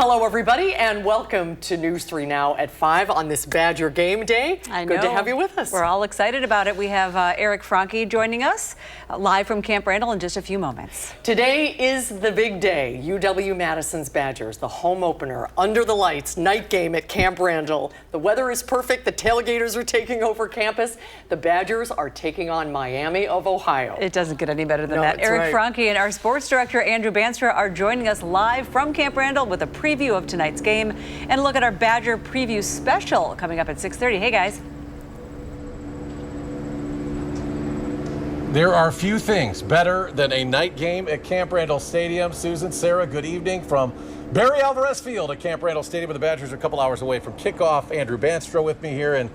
Hello, everybody, and welcome to News 3 Now at 5 on this Badger game day. Good to have you with us. We're all excited about it. We have Eric Franke joining us live from Camp Randall in just a few moments. Today is the big day. UW-Madison's Badgers, the home opener, under the lights, night game at Camp Randall. The weather is perfect. The tailgaters are taking over campus. The Badgers are taking on Miami of Ohio. It doesn't get any better than that. right. Eric Franke and our sports director, Andrew Banstra, are joining us live from Camp Randall with a preview of tonight's game and a look at our Badger preview special coming up at 6:30. Hey, guys. There are few things better than a night game at Camp Randall Stadium. Susan, Sarah, good evening from Barry Alvarez Field at Camp Randall Stadium, where the Badgers are a couple hours away from kickoff. Andrew Banstra with me here, and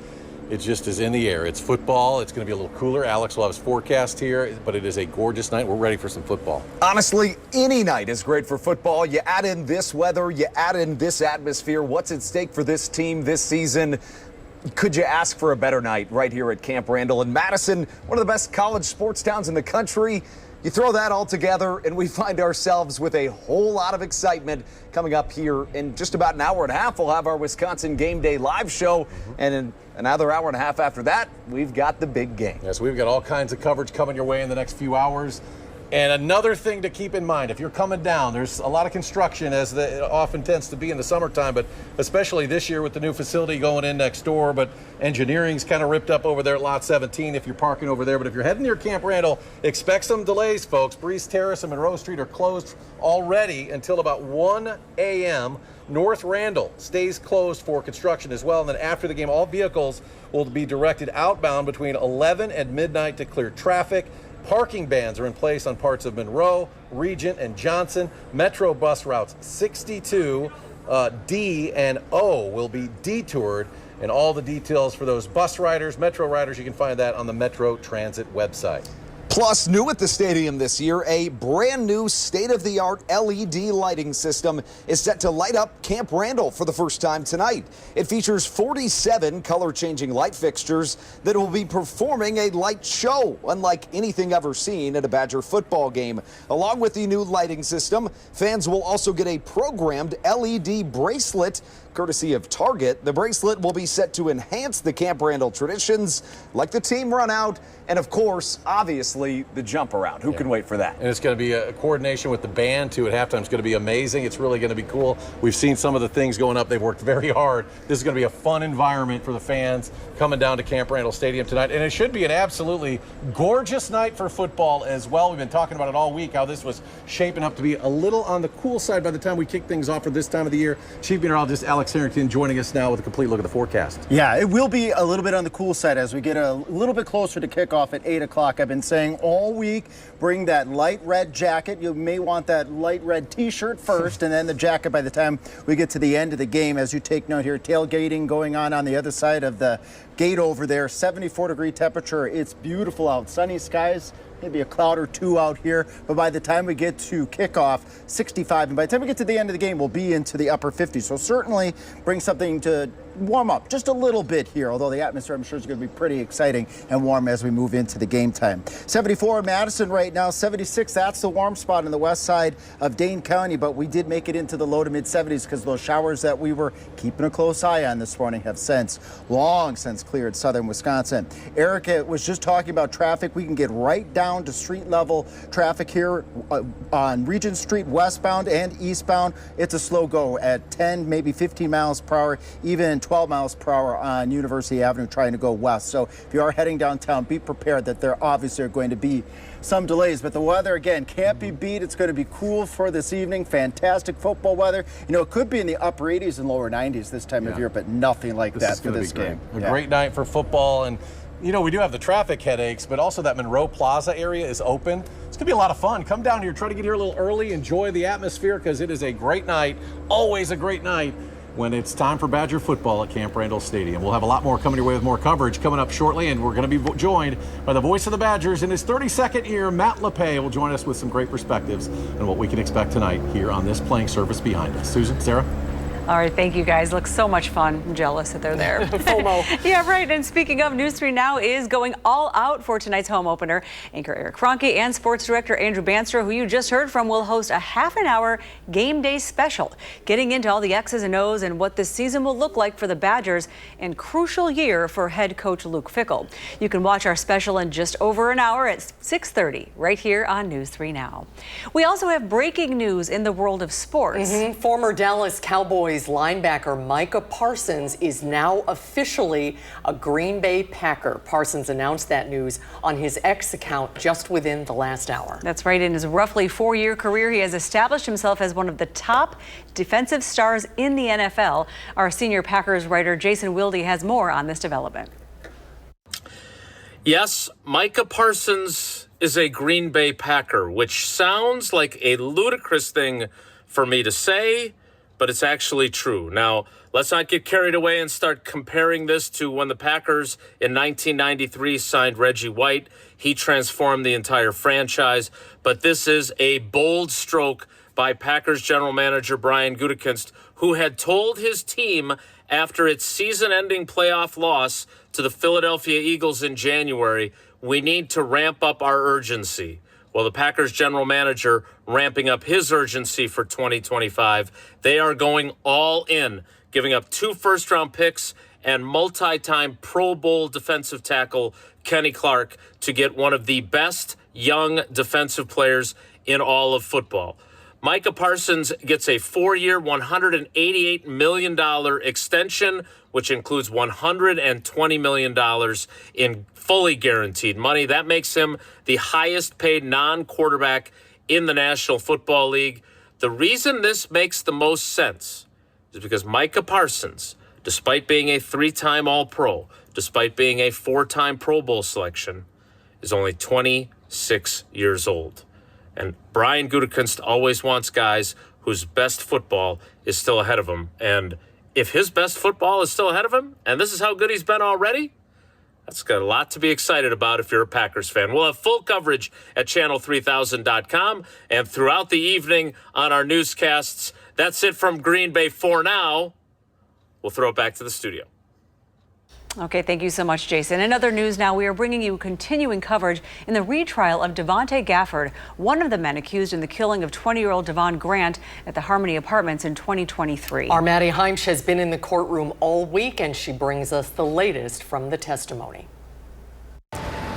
it just is in the air. It's football. It's going to be a little cooler. Alex will have his forecast here, but it is a gorgeous night. We're ready for some football. Honestly, any night is great for football. You add in this weather, you add in this atmosphere. What's at stake for this team this season? Could you ask for a better night right here at Camp Randall in Madison, one of the best college sports towns in the country? You throw that all together, and we find ourselves with a whole lot of excitement coming up here in just about an hour and a half. We'll have our Wisconsin Game Day live show, and in another hour and a half after that, we've got the big game. Yes, we've got all kinds of coverage coming your way in the next few hours. And another thing to keep in mind, if you're coming down, there's a lot of construction, as it often tends to be in the summertime, but especially this year with the new facility going in next door. But engineering's kind of ripped up over there at Lot 17 if you're parking over there. But if you're heading near Camp Randall, expect some delays, folks. Breeze Terrace and Monroe Street are closed already until about 1 a.m. North Randall stays closed for construction as well. And then after the game, all vehicles will be directed outbound between 11 and midnight to clear traffic. Parking bans are in place on parts of Monroe, Regent, and Johnson. Metro bus routes 62, D, and O will be detoured. And all the details for those bus riders, Metro riders, you can find that on the Metro Transit website. Plus, new at the stadium this year, a brand new state-of-the-art LED lighting system is set to light up Camp Randall for the first time tonight. It features 47 color-changing light fixtures that will be performing a light show, unlike anything ever seen at a Badger football game. Along with the new lighting system, fans will also get a programmed LED bracelet courtesy of Target. The bracelet will be set to enhance the Camp Randall traditions, like the team run out, and of course, obviously, the jump around. Who can wait for that? And it's going to be a coordination with the band, too, at halftime. It's going to be amazing. It's really going to be cool. We've seen some of the things going up. They've worked very hard. This is going to be a fun environment for the fans coming down to Camp Randall Stadium tonight. And it should be an absolutely gorgeous night for football as well. We've been talking about it all week, how this was shaping up to be a little on the cool side by the time we kick things off for this time of the year. Chief Meteorologist Alex Harrington joining us now with a complete look at the forecast. Yeah, it will be a little bit on the cool side as we get a little bit closer to kickoff at 8 o'clock. I've been saying all week, bring that light red jacket. You may want that light red t-shirt first and then the jacket by the time we get to the end of the game. As you take note here, tailgating going on the other side of the gate over there. 74-degree temperature. It's beautiful out. Sunny skies. Maybe a cloud or two out here, but by the time we get to kickoff, 65, and by the time we get to the end of the game, we'll be into the upper 50s. So certainly bring something to warm up just a little bit here, although the atmosphere, I'm sure, is going to be pretty exciting and warm as we move into the game time. 74 in Madison right now, 76, that's the warm spot on the west side of Dane County, but we did make it into the low to mid 70s because those showers that we were keeping a close eye on this morning have long since cleared southern Wisconsin. Eric was just talking about traffic. We can get right down to street level traffic here on Regent Street westbound and eastbound. It's a slow go at 10, maybe 15 miles per hour, even 12 miles per hour on University Avenue trying to go west. So if you are heading downtown, be prepared that there obviously are going to be some delays, but the weather again can't be beat. It's going to be cool for this evening. Fantastic football weather. You know, it could be in the upper 80s and lower 90s this time of year, but nothing like that for this game. A great night for football. And you know, we do have the traffic headaches, but also that Monroe Plaza area is open. It's going to be a lot of fun. Come down here, try to get here a little early, enjoy the atmosphere, because it is a great night, always a great night when it's time for Badger football at Camp Randall Stadium. We'll have a lot more coming your way with more coverage coming up shortly, and we're going to be joined by the voice of the Badgers in his 32nd year, Matt LePay, will join us with some great perspectives on what we can expect tonight here on this playing surface behind us. Susan, Sarah? All right, thank you guys. Looks so much fun. I'm jealous that they're there. FOMO. Yeah, right. And speaking of, News 3 Now is going all out for tonight's home opener. Anchor Eric Franke and sports director Andrew Banstra, who you just heard from, will host a half-an-hour game day special, getting into all the X's and O's and what this season will look like for the Badgers and crucial year for head coach Luke Fickell. You can watch our special in just over an hour at 6:30 right here on News 3 Now. We also have breaking news in the world of sports. Former Dallas Cowboys linebacker Micah Parsons is now officially a Green Bay Packer. Parsons announced that news on his X account just within the last hour. That's right. In his roughly 4-year career, he has established himself as one of the top defensive stars in the NFL. Our senior Packers writer Jason Wilde has more on this development. Yes, Micah Parsons is a Green Bay Packer, which sounds like a ludicrous thing for me to say, but it's actually true. Now, let's not get carried away and start comparing this to when the Packers in 1993 signed Reggie White. He transformed the entire franchise, but this is a bold stroke by Packers general manager Brian Gutekunst, who had told his team after its season-ending playoff loss to the Philadelphia Eagles in January, we need to ramp up our urgency. Well, the Packers general manager ramping up his urgency for 2025. They are going all in, giving up 2 first-round picks and multi-time Pro Bowl defensive tackle Kenny Clark to get one of the best young defensive players in all of football. Micah Parsons gets a 4-year, $188 million extension, which includes $120 million in fully guaranteed money. That makes him the highest paid non-quarterback in the National Football League. The reason this makes the most sense is because Micah Parsons, despite being a 3-time All-Pro, despite being a 4-time Pro Bowl selection, is only 26 years old. And Brian Gutekunst always wants guys whose best football is still ahead of him. And if his best football is still ahead of him, and this is how good he's been already, that's got a lot to be excited about if you're a Packers fan. We'll have full coverage at channel3000.com and throughout the evening on our newscasts. That's it from Green Bay for now. We'll throw it back to the studio. Okay, thank you so much, Jason. In other news now, we are bringing you continuing coverage in the retrial of Devontae Gafford, one of the men accused in the killing of 20-year-old Devon Grant at the Harmony Apartments in 2023. Our Maddie Heimsch has been in the courtroom all week, and she brings us the latest from the testimony.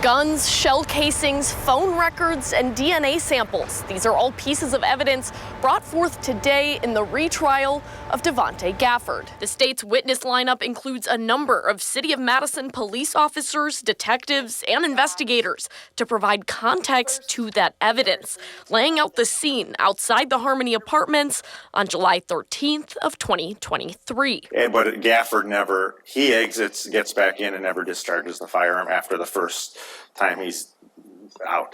Guns, shell casings, phone records, and DNA samples. These are all pieces of evidence brought forth today in the retrial of Devontae Gafford. The state's witness lineup includes a number of City of Madison police officers, detectives, and investigators to provide context to that evidence, laying out the scene outside the Harmony Apartments on July 13th of 2023. But Gafford he exits, gets back in, and never discharges the firearm after the first time he's out.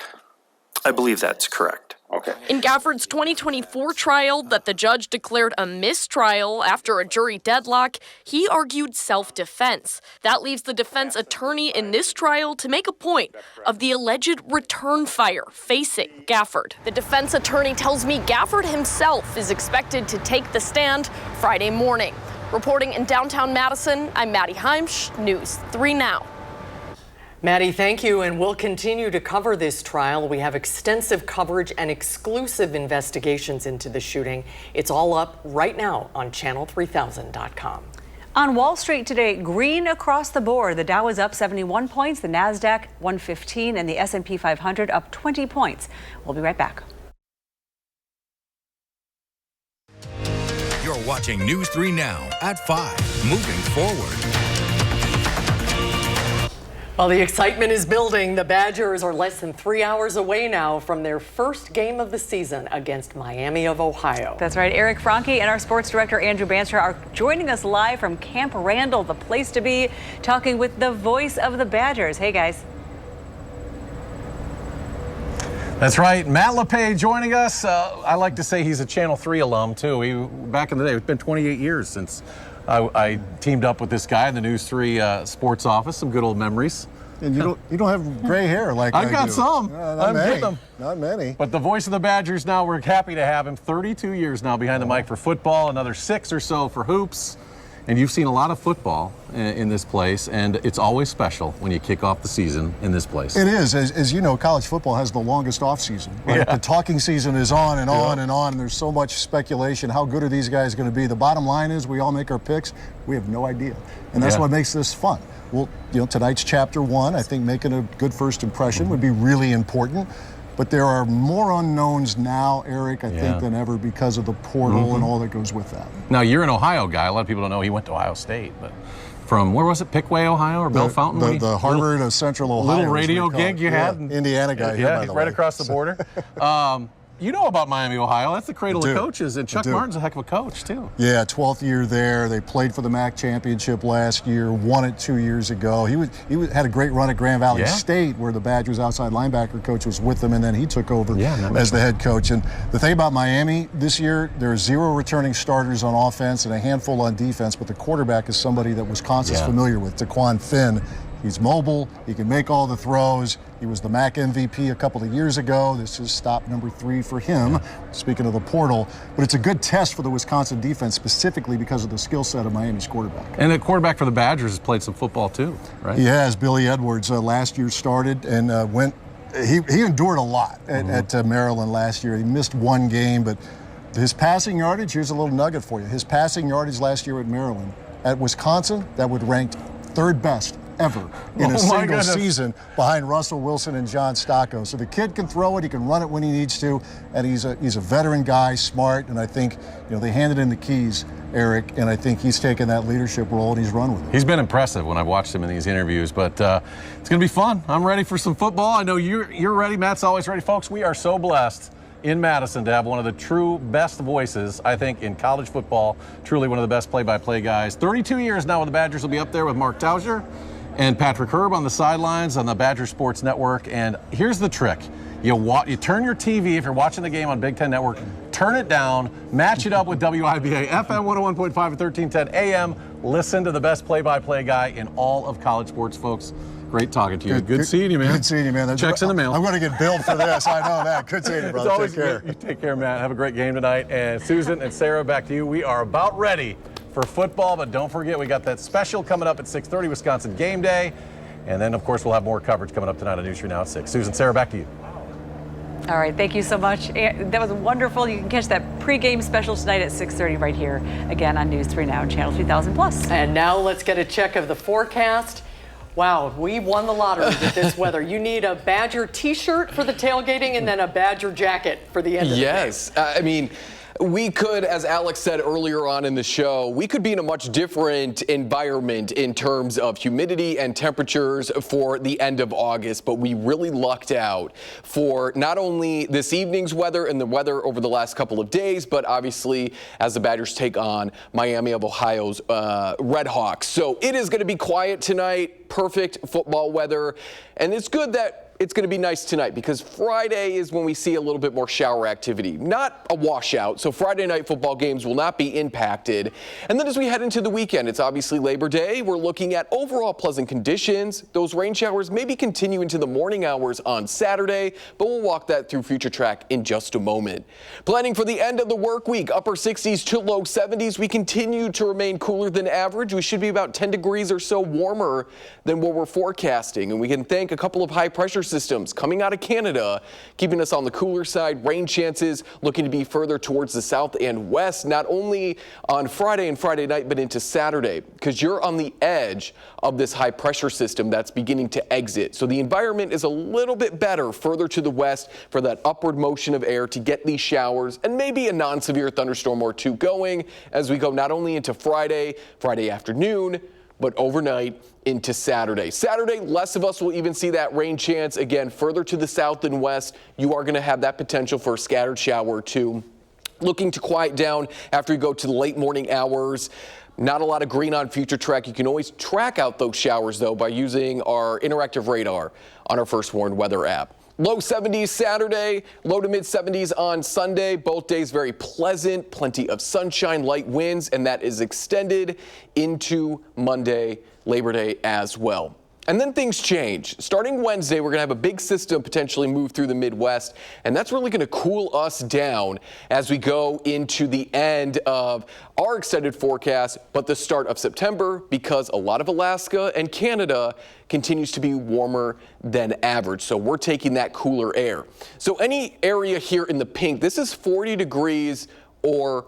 I believe that's correct. Okay. In Gafford's 2024 trial that the judge declared a mistrial after a jury deadlock, he argued self-defense. That leaves the defense attorney in this trial to make a point of the alleged return fire facing Gafford. The defense attorney tells me Gafford himself is expected to take the stand Friday morning. Reporting in downtown Madison, I'm Maddie Heimsch, News 3 Now. Maddie, thank you, and we'll continue to cover this trial. We have extensive coverage and exclusive investigations into the shooting. It's all up right now on channel3000.com. On Wall Street today, green across the board. The Dow is up 71 points, the Nasdaq 115, and the S&P 500 up 20 points. We'll be right back. You're watching News 3 Now at 5, moving forward. Well, the excitement is building. The Badgers are less than 3 hours away now from their first game of the season against Miami of Ohio. That's right. Eric Franke and our sports director Andrew Banstra are joining us live from Camp Randall, the place to be, talking with the voice of the Badgers. Hey, guys. That's right. Matt LePay joining us. I like to say he's a Channel 3 alum, too. Back in the day, it's been 28 years since I teamed up with this guy in the News 3 sports office. Some good old memories. And you don't have gray hair like I I've got do. some. Not I'm many. getting them. Not many. But the voice of the Badgers now, we're happy to have him. 32 years now behind the mic for football, another 6 or so for hoops. And you've seen a lot of football in this place, and it's always special when you kick off the season in this place. It is. As you know, college football has the longest off season. Right? Yeah. The talking season is on and on and on, and there's so much speculation. How good are these guys going to be? The bottom line is we all make our picks. We have no idea. And that's what makes this fun. Well, tonight's chapter 1, I think making a good first impression would be really important. But there are more unknowns now, Eric, I think, than ever because of the portal and all that goes with that. Now, you're an Ohio guy. A lot of people don't know he went to Ohio State, but from, where was it, Pickaway, Ohio, or Bellefontaine? The Harvard of Central Ohio. Little radio gig you had? Indiana guy here, by the right way. across the border. You know about Miami, Ohio. That's the cradle of coaches, and Chuck Martin's a heck of a coach, too. Yeah, 12th year there. They played for the MAC championship last year, won it 2 years ago. He had a great run at Grand Valley State, where the Badgers outside linebacker coach was with them, and then he took over as the head coach. And the thing about Miami this year, there are 0 returning starters on offense and a handful on defense, but the quarterback is somebody that Wisconsin's familiar with, Taquan Finn. He's mobile. He can make all the throws. He was the MAC MVP a couple of years ago. This is stop number 3 for him, speaking of the portal. But it's a good test for the Wisconsin defense, specifically because of the skill set of Miami's quarterback. And the quarterback for the Badgers has played some football, too, right? He has. Billy Edwards last year started and he endured a lot at Maryland last year. He missed 1 game, but his passing yardage, here's a little nugget for you. His passing yardage last year at Maryland. At Wisconsin, that would rank 3rd best ever in a single season behind Russell Wilson and John Stocco. So the kid can throw it, he can run it when he needs to, and he's a veteran guy, smart, and I think they handed him the keys, Eric, and I think he's taken that leadership role and he's run with it. He's been impressive when I've watched him in these interviews, but it's going to be fun. I'm ready for some football. I know you're ready. Matt's always ready. Folks, we are so blessed in Madison to have one of the true best voices, I think, in college football. Truly one of the best play-by-play guys. 32 years now with the Badgers. Will be up there with Mark Tauzier and Patrick Herb on the sidelines on the Badger Sports Network. And here's the trick. You turn your TV, if you're watching the game on Big Ten Network, turn it down, match it up with WIBA, FM 101.5 and 1310 AM. Listen to the best play-by-play guy in all of college sports, folks. Great talking to you. Good seeing you, man. Good seeing you, man. Checks in the mail. I'm going to get billed for this. I know that. Good seeing you, brother. Always, take care. You take care, Matt. Have a great game tonight. And Susan and Sarah, back to you. We are about ready for football, but don't forget we got that special coming up at 6:30, Wisconsin Game Day. And then, of course, we'll have more coverage coming up tonight on News 3 Now at 6. Susan, Sarah, back to you. All right, thank you so much. That was wonderful. You can catch that pregame special tonight at 6:30 right here, again on News 3 Now and Channel 2000+. And now let's get a check of the forecast. Wow, we won the lottery with this weather. You need a Badger t-shirt for the tailgating and then a Badger jacket for the end of the game. Yes, I mean, we could, as Alex said earlier on in the show, we could be in a much different environment in terms of humidity and temperatures for the end of August, but we really lucked out for not only this evening's weather and the weather over the last couple of days, but obviously as the Badgers take on Miami of Ohio's Red Hawks. So it is going to be quiet tonight, perfect football weather, and it's good that it's going to be nice tonight because Friday is when we see a little bit more shower activity. Not a washout, so Friday night football games will not be impacted. And then as we head into the weekend, it's obviously Labor Day. We're looking at overall pleasant conditions. Those rain showers maybe continue into the morning hours on Saturday, but we'll walk that through Future Track in just a moment. Planning for the end of the work week, upper 60s to low 70s. We continue to remain cooler than average. We should be about 10 degrees or so warmer than what we're forecasting. And we can thank a couple of high pressure systems coming out of Canada, keeping us on the cooler side. Rain chances looking to be further towards the south and west, not only on Friday and Friday night, but into Saturday, because you're on the edge of this high pressure system that's beginning to exit. So the environment is a little bit better further to the west for that upward motion of air to get these showers and maybe a non-severe thunderstorm or two going as we go not only into Friday afternoon, but overnight into Saturday. Saturday, less of us will even see that rain chance. Again, further to the south and west, you are going to have that potential for a scattered shower or two. Looking to quiet down after you go to the late morning hours. Not a lot of green on Future Track. You can always track out those showers, though, by using our interactive radar on our First Warn Weather app. Low 70s Saturday, low to mid 70s on Sunday. Both days very pleasant, plenty of sunshine, light winds, and that is extended into Monday, Labor Day as well. And then things change. Starting Wednesday, we're going to have a big system potentially move through the Midwest, and that's really going to cool us down as we go into the end of our extended forecast, but the start of September, because a lot of Alaska and Canada continues to be warmer than average. So we're taking that cooler air. So any area here in the pink, this is 40 degrees or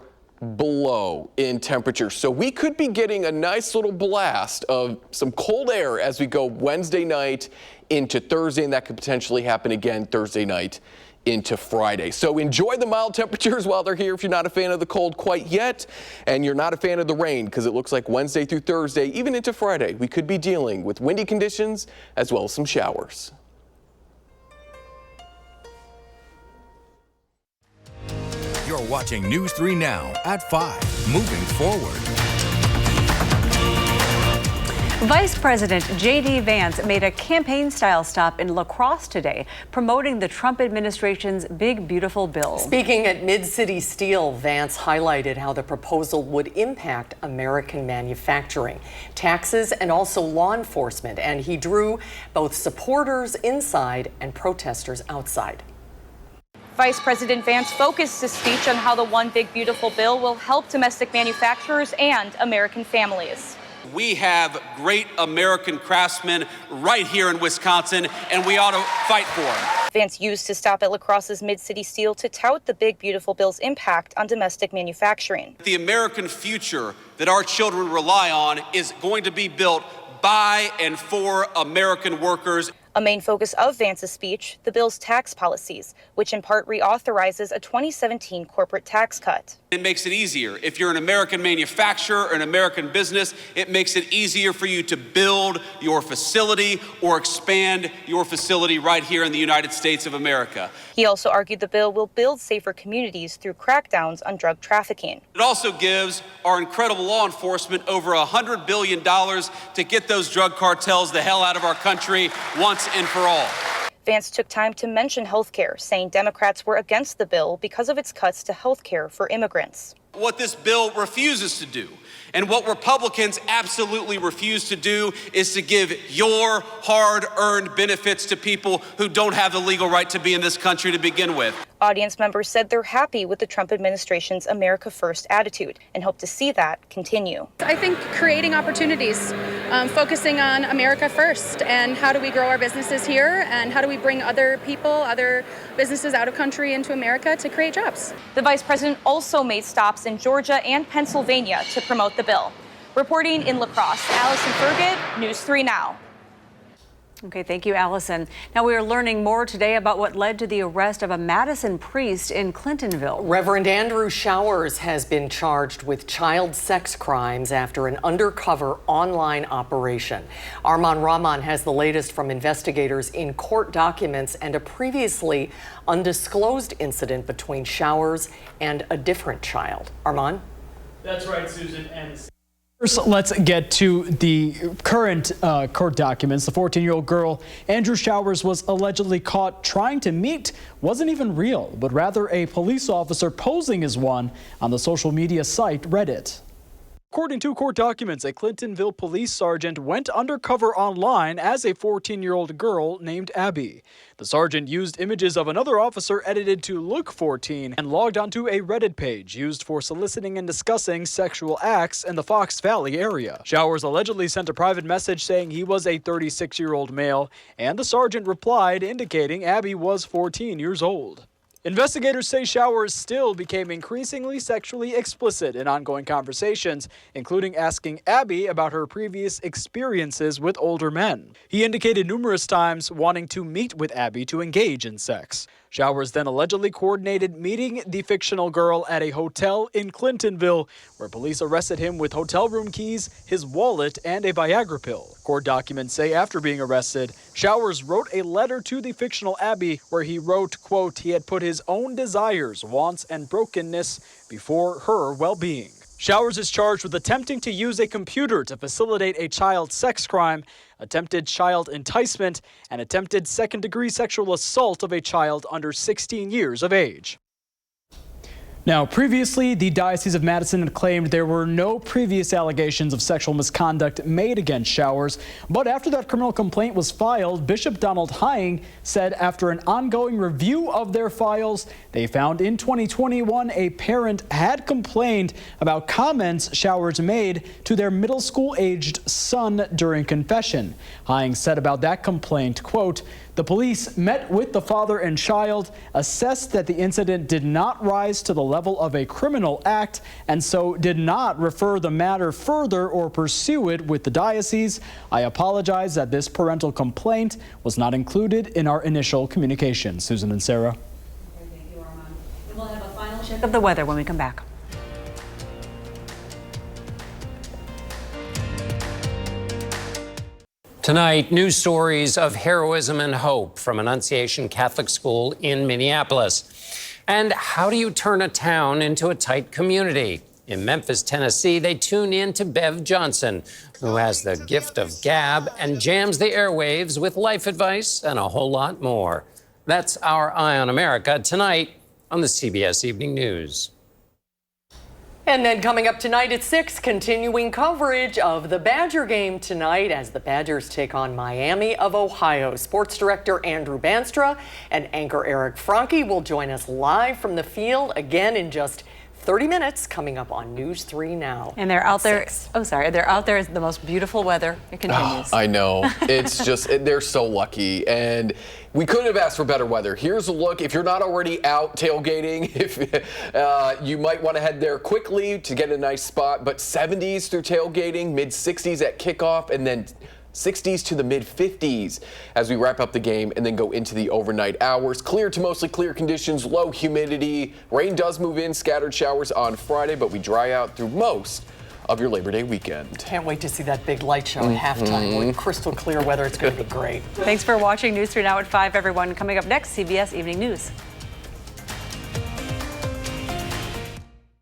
below in temperature. So we could be getting a nice little blast of some cold air as we go Wednesday night into Thursday, and that could potentially happen again Thursday night into Friday. So enjoy the mild temperatures while they're here if you're not a fan of the cold quite yet, and you're not a fan of the rain, because it looks like Wednesday through Thursday, even into Friday, we could be dealing with windy conditions as well as some showers. You're watching News 3 Now at 5. Moving forward. Vice President J.D. Vance made a campaign-style stop in La Crosse today, promoting the Trump administration's Big Beautiful Bill. Speaking at Mid-City Steel, Vance highlighted how the proposal would impact American manufacturing, taxes, and also law enforcement. And he drew both supporters inside and protesters outside. Vice President Vance focused his speech on how the One Big Beautiful Bill will help domestic manufacturers and American families. We have great American craftsmen right here in Wisconsin, and we ought to fight for them. Vance used his stop at La Crosse's Mid-City Steel to tout the Big Beautiful Bill's impact on domestic manufacturing. The American future that our children rely on is going to be built by and for American workers. A main focus of Vance's speech, the bill's tax policies, which in part reauthorizes a 2017 corporate tax cut. It makes it easier. If you're an American manufacturer or an American business, it makes it easier for you to build your facility or expand your facility right here in the United States of America. He also argued the bill will build safer communities through crackdowns on drug trafficking. It also gives our incredible law enforcement over $100 billion to get those drug cartels the hell out of our country once and for all. Vance took time to mention health care, saying Democrats were against the bill because of its cuts to health care for immigrants. What this bill refuses to do, and what Republicans absolutely refuse to do, is to give your hard-earned benefits to people who don't have the legal right to be in this country to begin with. Audience members said they're happy with the Trump administration's America First attitude and hope to see that continue. I think creating opportunities, focusing on America first, and how do we grow our businesses here, and how do we bring other people, other businesses out of country into America to create jobs. The vice president also made stops in Georgia and Pennsylvania to promote the bill. Reporting in La Crosse, Allison Fergut, News 3 Now. Okay, thank you, Allison. Now we are learning more today about what led to the arrest of a Madison priest in Clintonville. Reverend Andrew Showers has been charged with child sex crimes after an undercover online operation. Arman Rahman has the latest from investigators in court documents and a previously undisclosed incident between Showers and a different child. Arman? That's right, Susan. And first, let's get to the current court documents. The 14-year-old girl, Andrew Showers, was allegedly caught trying to meet wasn't even real, but rather a police officer posing as one on the social media site Reddit. According to court documents, a Clintonville police sergeant went undercover online as a 14-year-old girl named Abby. The sergeant used images of another officer edited to look 14 and logged onto a Reddit page used for soliciting and discussing sexual acts in the Fox Valley area. Showers allegedly sent a private message saying he was a 36-year-old male, and the sergeant replied indicating Abby was 14 years old. Investigators say Showers still became increasingly sexually explicit in ongoing conversations, including asking Abby about her previous experiences with older men. He indicated numerous times wanting to meet with Abby to engage in sex. Showers then allegedly coordinated meeting the fictional girl at a hotel in Clintonville, where police arrested him with hotel room keys, his wallet, and a Viagra pill. Court documents say after being arrested, Showers wrote a letter to the fictional Abby where he wrote, quote, he had put his own desires, wants, and brokenness before her well-being. Showers is charged with attempting to use a computer to facilitate a child sex crime, attempted child enticement, and attempted second-degree sexual assault of a child under 16 years of age. Now, previously, the Diocese of Madison had claimed there were no previous allegations of sexual misconduct made against Showers. But after that criminal complaint was filed, Bishop Donald Hying said after an ongoing review of their files, they found in 2021 a parent had complained about comments Showers made to their middle school-aged son during confession. Hying said about that complaint, quote, "The police met with the father and child, assessed that the incident did not rise to the level of a criminal act, and so did not refer the matter further or pursue it with the diocese. I apologize that this parental complaint was not included in our initial communication." Susan and Sarah. Thank you, Armand. And we'll have a final check of the weather when we come back. Tonight, news stories of heroism and hope from Annunciation Catholic School in Minneapolis. And how do you turn a town into a tight community? In Memphis, Tennessee, they tune in to Bev Johnson, who has the gift of gab and jams the airwaves with life advice and a whole lot more. That's our Eye on America tonight on the CBS Evening News. And then coming up tonight at 6, continuing coverage of the Badger game tonight as the Badgers take on Miami of Ohio. Sports director Andrew Banstra and anchor Eric Franke will join us live from the field again in just 30 minutes, coming up on News 3 Now. And they're out there. Oh, sorry. They're out there. It's the most beautiful weather. It continues. I know. It's just, they're so lucky. And we couldn't have asked for better weather. Here's a look. If you're not already out tailgating, if you might want to head there quickly to get a nice spot. But 70s through tailgating, mid 60s at kickoff, and then 60s to the mid 50s as we wrap up the game and then go into the overnight hours. Clear to mostly clear conditions, low humidity. Rain does move in, scattered showers on Friday, but we dry out through most of your Labor Day weekend. Can't wait to see that big light show at halftime with crystal clear weather. It's going to be great. Thanks for watching News 3 Now at 5, everyone. Coming up next, CBS Evening News.